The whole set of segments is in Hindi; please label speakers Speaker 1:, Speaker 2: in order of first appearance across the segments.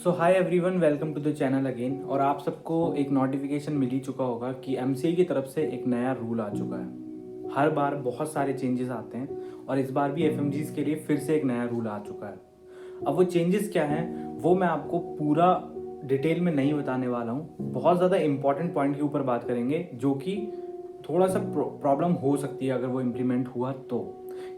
Speaker 1: So hi everyone, welcome to the channel again. और आप सबको एक नोटिफिकेशन मिल ही चुका होगा कि एमसीए की तरफ से एक नया रूल आ चुका है। हर बार बहुत सारे चेंजेस आते हैं और इस बार भी एफएमजीज के लिए फिर से एक नया रूल आ चुका है। अब वो चेंजेस क्या हैं वो मैं आपको पूरा डिटेल में नहीं बताने वाला हूँ। बहुत ज़्यादा इंपॉर्टेंट पॉइंट के ऊपर बात करेंगे जो कि थोड़ा सा प्रॉब्लम हो सकती है अगर वो इम्प्लीमेंट हुआ तो,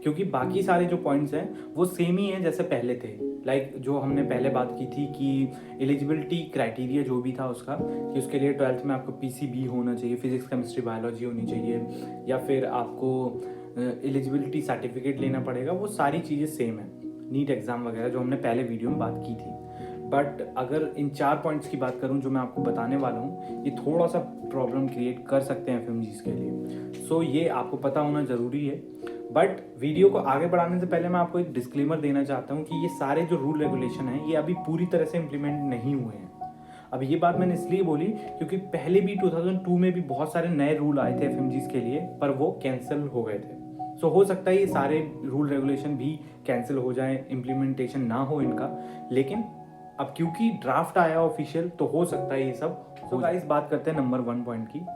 Speaker 1: क्योंकि बाकी सारे जो पॉइंट्स हैं वो सेम ही हैं जैसे पहले थे। जो हमने पहले बात की थी कि एलिजिबिलिटी क्राइटेरिया जो भी था उसका, कि उसके लिए 12th में आपको पीसीबी होना चाहिए, फिजिक्स केमिस्ट्री बायोलॉजी होनी चाहिए, या फिर आपको एलिजिबिलिटी सर्टिफिकेट लेना पड़ेगा। वो सारी चीज़ें सेम है, नीट एग्ज़ाम वगैरह जो हमने पहले वीडियो में बात की थी। बट अगर इन 4 पॉइंट्स की बात करूं जो मैं आपको बताने वाला हूं, ये थोड़ा सा प्रॉब्लम क्रिएट कर सकते हैं एफएमजीज के लिए। सो ये आपको पता होना ज़रूरी है। बट वीडियो को आगे बढ़ाने से पहले मैं आपको एक डिस्क्लेमर देना चाहता हूँ कि ये सारे जो रूल रेगुलेशन हैं ये अभी पूरी तरह से इम्प्लीमेंट नहीं हुए हैं। अब ये बात मैंने इसलिए बोली क्योंकि पहले भी 2002 में भी बहुत सारे नए रूल आए थे एफएमजीज के लिए, पर वो कैंसिल हो गए थे। सो हो सकता है ये सारे रूल रेगुलेशन भी कैंसिल हो जाए, इम्प्लीमेंटेशन ना हो इनका। लेकिन अब क्योंकि ड्राफ्ट आया ऑफिशियल तो हो सकता है ये सब। तो गाइस बात करते हैं नंबर 1 पॉइंट की।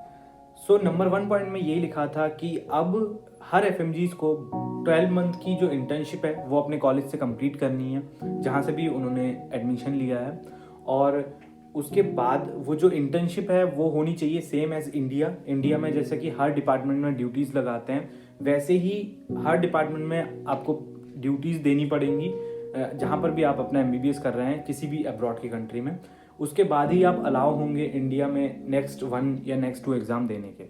Speaker 1: नंबर 1 पॉइंट में ये लिखा था कि अब हर एफएमजीज को 12 मंथ की जो इंटर्नशिप है वो अपने कॉलेज से कंप्लीट करनी है, जहाँ से भी उन्होंने एडमिशन लिया है। और उसके बाद वो जो इंटर्नशिप है वो होनी चाहिए सेम एज इंडिया में जैसे कि हर डिपार्टमेंट में ड्यूटीज़ लगाते हैं, वैसे ही हर डिपार्टमेंट में आपको ड्यूटीज़ देनी पड़ेंगी जहाँ पर भी आप अपना एमबीबीएस कर रहे हैं किसी भी अब्रॉड की कंट्री में। उसके बाद ही आप अलाउ होंगे इंडिया में नेक्स्ट 1 या नेक्स्ट 2 एग्जाम देने के,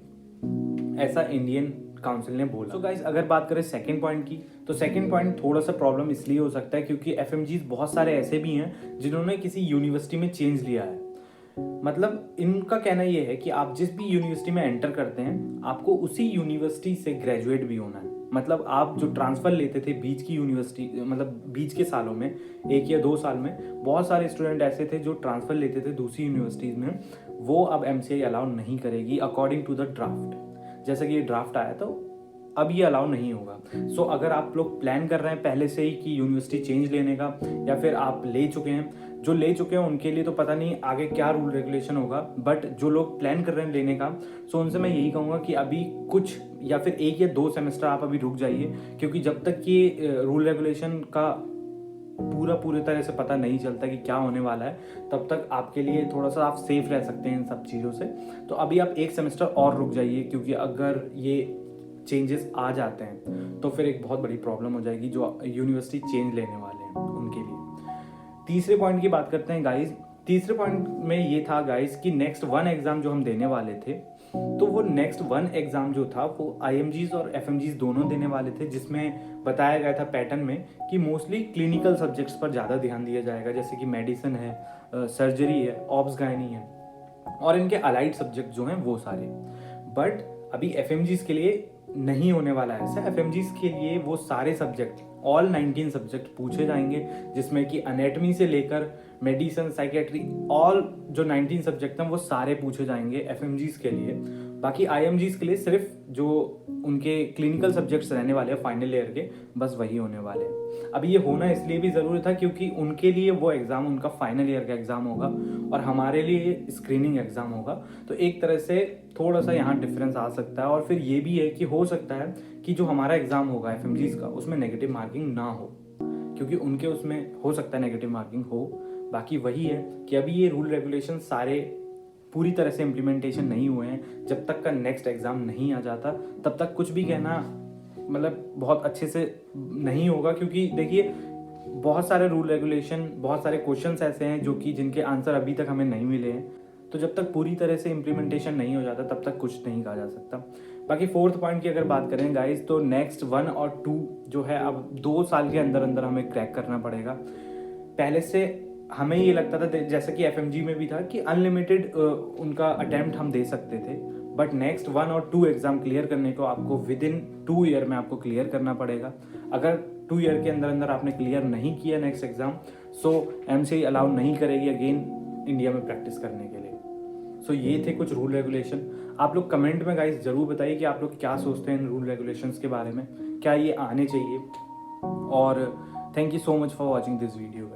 Speaker 1: ऐसा इंडियन काउंसिल ने बोला। तो गाइज अगर बात करें सेकंड पॉइंट की, तो सेकंड पॉइंट थोड़ा सा प्रॉब्लम इसलिए हो सकता है क्योंकि एफएमजीज बहुत सारे ऐसे भी हैं जिन्होंने किसी यूनिवर्सिटी में चेंज लिया है। मतलब इनका कहना यह है कि आप जिस भी यूनिवर्सिटी में एंटर करते हैं आपको उसी यूनिवर्सिटी से ग्रेजुएट भी होना है। मतलब आप जो ट्रांसफर लेते थे बीच की यूनिवर्सिटी, मतलब बीच के सालों में 1 या 2 साल में, बहुत सारे स्टूडेंट ऐसे थे जो ट्रांसफर लेते थे दूसरी यूनिवर्सिटीज में, वो अब एमसीआई अलाउ नहीं करेगी अकॉर्डिंग टू द ड्राफ्ट। जैसे कि ये ड्राफ्ट आया तो अब ये अलाउ नहीं होगा। सो अगर आप लोग प्लान कर रहे हैं पहले से ही कि यूनिवर्सिटी चेंज लेने का, या फिर आप ले चुके हैं, जो ले चुके हैं उनके लिए तो पता नहीं आगे क्या रूल रेगुलेशन होगा, बट जो लोग प्लान कर रहे हैं लेने का, सो उनसे मैं यही कहूँगा कि अभी कुछ या फिर 1 या 2 सेमेस्टर आप अभी रुक जाइए, क्योंकि जब तक ये रूल रेगुलेशन का पूरी तरह से पता नहीं चलता कि क्या होने वाला है, तब तक आपके लिए थोड़ा सा आप सेफ रह सकते हैं इन सब चीज़ों से। तो अभी आप 1 सेमेस्टर और रुक जाइए, क्योंकि अगर ये चेंजेस आ जाते हैं तो फिर एक बहुत बड़ी प्रॉब्लम हो जाएगी जो यूनिवर्सिटी चेंज लेने वाले हैं उनके लिए। तीसरे पॉइंट की बात करते हैं गाइज। तीसरे पॉइंट में ये था गाइज कि नेक्स्ट 1 एग्जाम जो हम देने वाले थे, तो वो नेक्स्ट 1 एग्जाम जो था वो आईएमजीज और एफएमजीज दोनों देने वाले थे, जिसमें बताया गया था पैटर्न में कि मोस्टली क्लिनिकल सब्जेक्ट्स पर ज़्यादा ध्यान दिया जाएगा, जैसे कि मेडिसिन है, सर्जरी है, ऑब्स गायनी है, और इनके अलाइड सब्जेक्ट जो हैं वो सारे। बट अभी एफएमजीज के लिए नहीं होने वाला है ऐसा। एफएमजीज के लिए वो सारे सब्जेक्ट, ऑल 19 सब्जेक्ट पूछे जाएंगे, जिसमें कि एनेटमी से लेकर मेडिसिन, साइकेट्री, ऑल जो 19 सब्जेक्ट हैं वो सारे पूछे जाएंगे एफएमजीज के लिए। बाकी आईएमजीज के लिए सिर्फ जो उनके क्लिनिकल सब्जेक्ट्स रहने वाले हैं फाइनल ईयर के, बस वही होने वाले हैं। अब ये होना इसलिए भी ज़रूरी था क्योंकि उनके लिए वो एग्ज़ाम उनका फाइनल ईयर का एग्ज़ाम होगा और हमारे लिए स्क्रीनिंग एग्ज़ाम होगा। तो एक तरह से थोड़ा सा यहाँ डिफरेंस आ सकता है। और फिर ये भी है कि हो सकता है कि जो हमारा एग्ज़ाम होगा एफएमजीज का उसमें नेगेटिव मार्किंग ना हो, क्योंकि उनके उसमें हो सकता है नेगेटिव मार्किंग हो। बाकी वही है कि अभी ये रूल रेगुलेशन सारे पूरी तरह से इम्प्लीमेंटेशन नहीं हुए हैं। जब तक का नेक्स्ट एग्ज़ाम नहीं आ जाता तब तक कुछ भी कहना मतलब बहुत अच्छे से नहीं होगा, क्योंकि देखिए बहुत सारे रूल रेगुलेशन, बहुत सारे क्वेश्चंस ऐसे हैं जो कि जिनके आंसर अभी तक हमें नहीं मिले हैं। तो जब तक पूरी तरह से इम्प्लीमेंटेशन नहीं हो जाता तब तक कुछ नहीं कहा जा सकता। बाकी 4th पॉइंट की अगर बात करें गाइज, तो नेक्स्ट 1 और 2 जो है अब 2 साल के अंदर अंदर हमें क्रैक करना पड़ेगा। पहले से हमें ये लगता था जैसे कि एफएमजी में भी था कि अनलिमिटेड उनका अटेम्प्ट हम दे सकते थे, बट नेक्स्ट 1 और 2 एग्जाम क्लियर करने को आपको विद इन 2 ईयर में आपको क्लियर करना पड़ेगा। अगर 2 ईयर के अंदर अंदर आपने क्लियर नहीं किया नेक्स्ट एग्जाम, सो एमसीआई अलाउ नहीं करेगी अगेन इंडिया में प्रैक्टिस करने के लिए। सो ये थे कुछ रूल रेगुलेशन। आप लोग कमेंट में गाइस जरूर बताइए कि आप लोग क्या सोचते हैं इन रूल रेगुलेशंस के बारे में, क्या ये आने चाहिए। और thank you so much for watching this video.